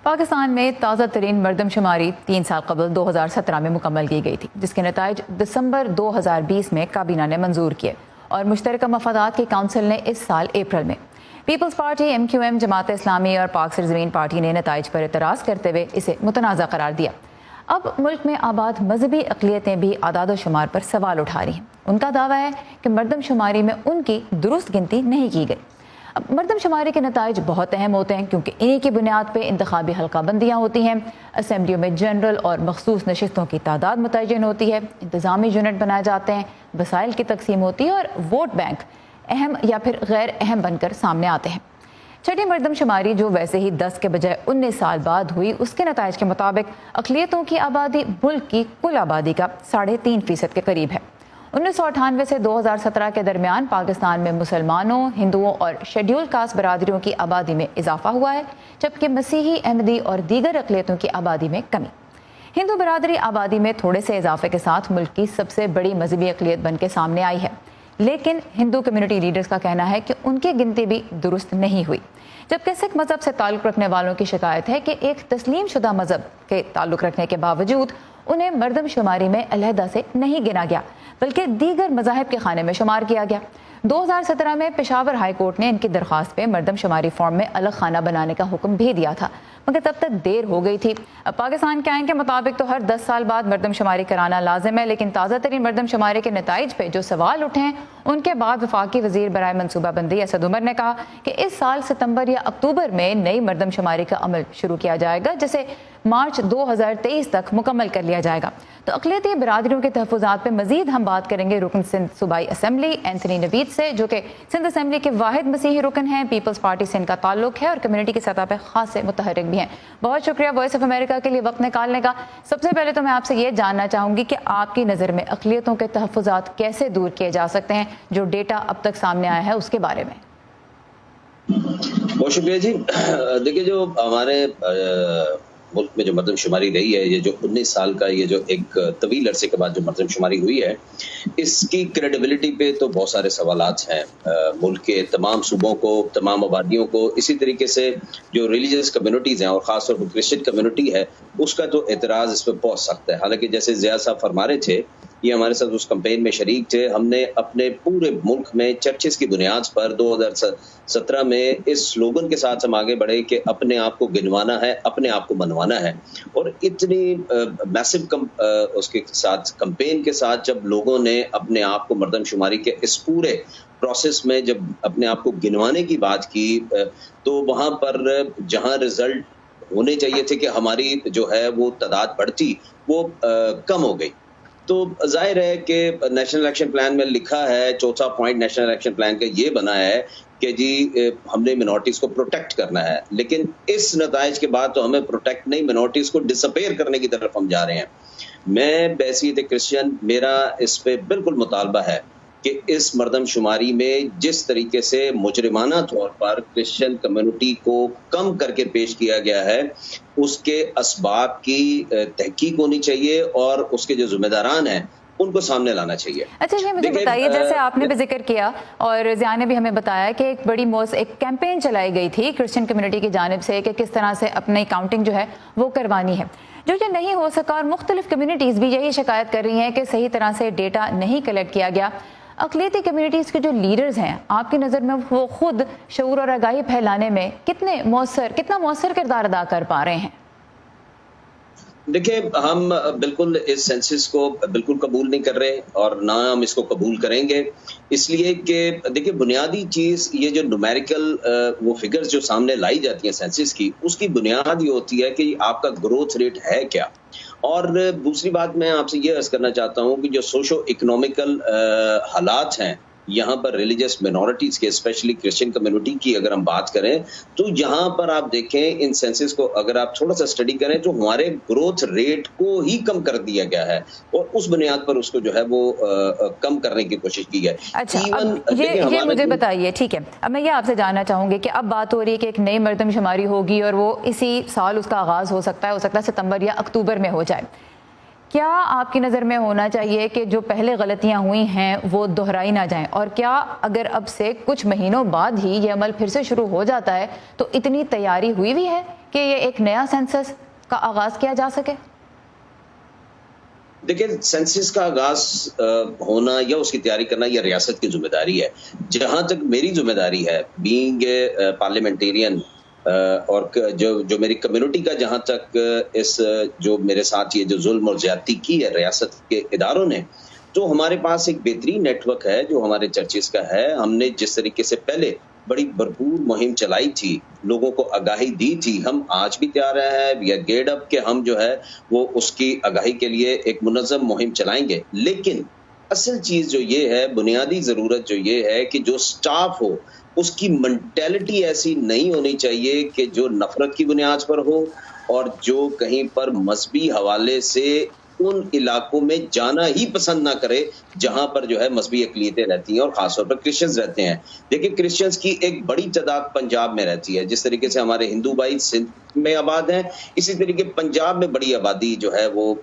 پاکستان میں تازہ ترین مردم شماری 3 سال قبل 2017 میں مکمل کی گئی تھی، جس کے نتائج دسمبر 2020 میں کابینہ نے منظور کیے اور مشترکہ مفادات کی کونسل نے اس سال اپریل میں۔ Peoples party, MQM، Jamaat Islami اور پاک سرزمین پارٹی نے نتائج پر اعتراض کرتے ہوئے اسے متنازع قرار دیا۔ اب ملک میں آباد مذہبی اقلیتیں بھی اعداد و شمار پر سوال اٹھا رہی ہیں۔ ان کا دعویٰ ہے کہ مردم شماری میں ان کی درست گنتی نہیں کی گئی۔ اب مردم شماری کے نتائج بہت اہم ہوتے ہیں کیونکہ انہی کی بنیاد پہ انتخابی حلقہ بندیاں ہوتی ہیں، اسمبلیوں میں جنرل اور مخصوص نشستوں کی تعداد متعین ہوتی ہے، انتظامی یونٹ بنائے جاتے ہیں، وسائل کی تقسیم ہوتی ہے اور ووٹ بینک اہم یا پھر غیر اہم بن کر سامنے آتے ہیں۔ چھٹی مردم شماری جو ویسے ہی 10 کے بجائے 19 سال بعد ہوئی، اس کے نتائج کے مطابق اقلیتوں کی آبادی ملک کی کل آبادی کا 3.5% کے قریب ہے۔ 1998 سے 2017 کے درمیان پاکستان میں مسلمانوں، ہندوؤں اور شیڈیول کاسٹ برادریوں کی آبادی میں اضافہ ہوا ہے، جبکہ مسیحی، احمدی اور دیگر اقلیتوں کی آبادی میں کمی۔ ہندو برادری آبادی میں تھوڑے سے اضافے کے ساتھ ملک کی سب سے بڑی مذہبی اقلیت بن کے سامنے آئی ہے، لیکن ہندو کمیونٹی لیڈرز کا کہنا ہے کہ ان کی گنتی بھی درست نہیں ہوئی، جبکہ سکھ مذہب سے تعلق رکھنے والوں کی شکایت ہے کہ ایک تسلیم شدہ مذہب کے تعلق رکھنے کے باوجود انہیں مردم شماری میں علیحدہ سے نہیں گنا گیا بلکہ دیگر مذاہب کے خانے میں شمار کیا گیا۔ 2017 میں پشاور ہائی کورٹ نے ان کی درخواست پہ مردم شماری فارم میں الگ خانہ بنانے کا حکم بھی دیا تھا، مگر تب تک دیر ہو گئی تھی۔ پاکستان کے آئین کے مطابق تو ہر 10 سال بعد مردم شماری کرانا لازم ہے، لیکن تازہ ترین مردم شماری کے نتائج پہ جو سوال اٹھے ہیں ان کے بعد وفاقی وزیر برائے منصوبہ بندی اسد عمر نے کہا کہ اس سال ستمبر یا اکتوبر میں نئی مردم شماری کا عمل شروع کیا جائے گا، جسے مارچ 2023 تک مکمل کر لیا جائے گا۔ تو اقلیتی برادریوں کے تحفظات پہ مزید ہم بات کریں گے رکن سندھ صوبائی اسمبلی اینتھنی نوید سے، جو کہ سندھ اسمبلی کے واحد مسیحی رکن ہیں، پیپلز پارٹی سے ان کا تعلق ہے اور کمیونٹی کی سطح پہ خاصے متحرک بھی ہیں۔ بہت شکریہ وائس آف امریکہ کے لیے وقت نکالنے کا۔ سب سے پہلے تو میں آپ سے یہ جاننا چاہوں گی کہ آپ کی نظر میں اقلیتوں کے تحفظات کیسے دور کیے جا سکتے ہیں، جو ڈیٹا اب تک سامنے آیا ہے اس کے بارے میں۔ بہت شکریہ جی۔ دیکھیے، جو ہمارے ملک میں جو مردم شماری رہی ہے، یہ جو 19 سال کا یہ جو ایک طویل عرصے کے بعد جو مردم شماری ہوئی ہے، اس کی کریڈیبلٹی پہ تو بہت سارے سوالات ہیں۔ ملک کے تمام صوبوں کو، تمام آبادیوں کو، اسی طریقے سے جو ریلیجیس کمیونٹیز ہیں اور خاص طور پر کرسچن کمیونٹی ہے، اس کا تو اعتراض اس پہ پہنچ سکتا ہے۔ حالانکہ جیسے ضیاء صاحب فرما رہے تھے، یہ ہمارے ساتھ اس کمپین میں شریک تھے، ہم نے اپنے پورے ملک میں چرچز کی بنیاد پر 2017 میں اس سلوگن کے ساتھ ہم آگے بڑھے کہ اپنے آپ کو گنوانا ہے، اپنے آپ کو منوانا ہے۔ اور اتنی میسو اس کے ساتھ کمپین کے ساتھ جب لوگوں نے اپنے آپ کو مردم شماری کے اس پورے پروسیس میں جب اپنے آپ کو گنوانے کی بات کی، تو وہاں پر جہاں رزلٹ ہونے چاہیے تھے کہ ہماری جو ہے وہ تعداد بڑھتی، وہ کم ہو گئی۔ تو ظاہر ہے کہ نیشنل الیکشن پلان میں لکھا ہے، چوتھا پوائنٹ نیشنل الیکشن پلان کا یہ بنا ہے کہ جی ہم نے منورٹیز کو پروٹیکٹ کرنا ہے، لیکن اس نتائج کے بعد تو ہمیں پروٹیکٹ نہیں، منورٹیز کو ڈسپیئر کرنے کی طرف ہم جا رہے ہیں۔ میں بحیثیت کرسچن، میرا اس پہ بالکل مطالبہ ہے کہ اس مردم شماری میں جس طریقے سے مجرمانہ طور پر کرسچن کمیونٹی کو کم کر کے پیش کیا گیا ہے، اس کے اسباب کی تحقیق ہونی چاہیے اور اس کے جو ذمہ داران ہیں ان کو سامنے لانا چاہیے۔ اچھا جی، مجھے بتائیے، جیسے آپ نے بھی ذکر کیا اور ضیاء نے بھی ہمیں بتایا کہ ایک بڑی ایک کیمپین چلائی گئی تھی کرسچن کمیونٹی کی جانب سے کہ کس طرح سے اپنی کاؤنٹنگ جو ہے وہ کروانی ہے، جو یہ نہیں ہو سکا، اور مختلف کمیونٹیز بھی یہی شکایت کر رہی ہیں کہ صحیح طرح سے ڈیٹا نہیں کلیکٹ کیا گیا۔ اقلیتی کمیونٹیز کے جو لیڈرز ہیں، آپ کی نظر میں وہ خود شعور اور آگاہی پھیلانے میں کتنا مؤثر کردار ادا کر پا رہے ہیں؟ دیکھیں، ہم بالکل اس سینسس کو بالکل قبول نہیں کر رہے اور نہ ہم اس کو قبول کریں گے، اس لیے کہ دیکھیں بنیادی چیز یہ جو نومیریکل وہ فگرز جو سامنے لائی جاتی ہیں سینسس کی، اس کی بنیاد یہ ہوتی ہے کہ آپ کا گروتھ ریٹ ہے کیا۔ اور دوسری بات میں آپ سے یہ عرض کرنا چاہتا ہوں کہ جو سوشو اکنومیکل حالات ہیں یہاں پر ریلیجس مینورٹیز کے، اسپیشلی کرسچن کمیونٹی کی اگر ہم بات کریں، تو یہاں پر آپ دیکھیں ان سینسس کو اگر آپ تھوڑا سا اسٹڈی کریں تو ہمارے گروتھ ریٹ کو ہی کم کر دیا گیا ہے اور اس بنیاد پر اس کو جو ہے وہ کم کرنے کی کوشش کی ہے۔ اچھا، یہ مجھے بتائیے، ٹھیک ہے، اب میں یہ آپ سے جاننا چاہوں گی کہ اب بات ہو رہی ہے کہ ایک نئی مردم شماری ہوگی اور وہ اسی سال اس کا آغاز ہو سکتا ہے ستمبر یا اکتوبر میں ہو جائے۔ کیا آپ کی نظر میں ہونا چاہیے کہ جو پہلے غلطیاں ہوئی ہیں وہ دہرائی نہ جائیں، اور کیا اگر اب سے کچھ مہینوں بعد ہی یہ عمل پھر سے شروع ہو جاتا ہے تو اتنی تیاری ہوئی بھی ہے کہ یہ ایک نیا سینسس کا آغاز کیا جا سکے؟ دیکھیں، سینسس کا آغاز ہونا یا اس کی تیاری کرنا یہ ریاست کی ذمہ داری ہے. جہاں تک میری ذمہ داری ہے بینگ اے پارلیمنٹیرین اور جو میری کمیونٹی کا جہاں تک اس جو میرے ساتھ یہ جو ظلم اور زیادتی کی ہے ریاست کے اداروں نے، تو ہمارے پاس ایک بہترین نیٹ ورک ہے جو ہمارے چرچز کا ہے. ہم نے جس طریقے سے پہلے بڑی بھرپور مہم چلائی تھی، لوگوں کو آگاہی دی تھی، ہم آج بھی تیار ہیں وی آر گیئرڈ اپ کہ ہم جو ہے وہ اس کی آگاہی کے لیے ایک منظم مہم چلائیں گے. لیکن اصل چیز جو یہ ہے، بنیادی ضرورت جو یہ ہے کہ جو سٹاف ہو اس کی منٹیلٹی ایسی نہیں ہونی چاہیے کہ جو نفرت کی بنیاد پر ہو اور جو کہیں پر مذہبی حوالے سے ان علاقوں میں جانا ہی پسند نہ کرے جہاں پر جو ہے مذہبی اقلیتیں رہتی ہیں اور خاص طور پر کرسچنز رہتے ہیں. دیکھیں، کرسچنز کی ایک بڑی تعداد پنجاب میں رہتی ہے. جس طریقے سے ہمارے ہندو بھائی سندھ میں آباد ہیں، اسی طریقے پنجاب میں بڑی آبادی جو ہے وہ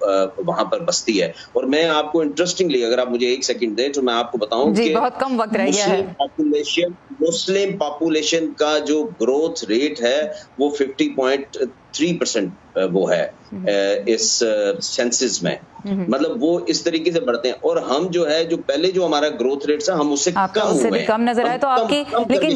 وہاں پر بستی ہے. اور میں آپ کو انٹرسٹنگلی، اگر آپ مجھے ایک سیکنڈ دیں تو میں آپ کو بتاؤں کہ بہت کم وقت رہ گیا ہے. مسلم پاپولیشن کا جو گروتھ ریٹ ہے وہ 50.3% وہ ہے اس سینسس میں. مطلب وہ اس طریقے سے بڑھتے ہیں، اور ہم جو ہے جو پہلے جو ہمارا گروتھ ریٹ تھا ہم اس سے کم نظر آئے. تو آپ کی لیکن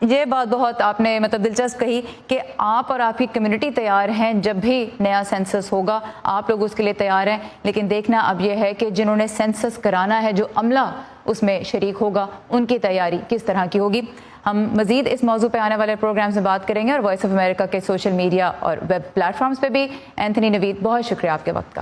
یہ بات بہت آپ نے مطلب دلچسپ کہی کہ آپ اور آپ کی کمیونٹی تیار ہیں، جب بھی نیا سینسس ہوگا آپ لوگ اس کے لیے تیار ہیں. لیکن دیکھنا اب یہ ہے کہ جنہوں نے سینسس کرانا ہے، جو عملہ اس میں شریک ہوگا، ان کی تیاری کس طرح کی ہوگی. ہم مزید اس موضوع پہ آنے والے پروگرامز میں بات کریں گے، اور وائس آف امریکہ کے سوشل میڈیا اور ویب پلیٹ فارمز پہ بھی. اینتھنی نوید، بہت شکریہ آپ کے وقت کا.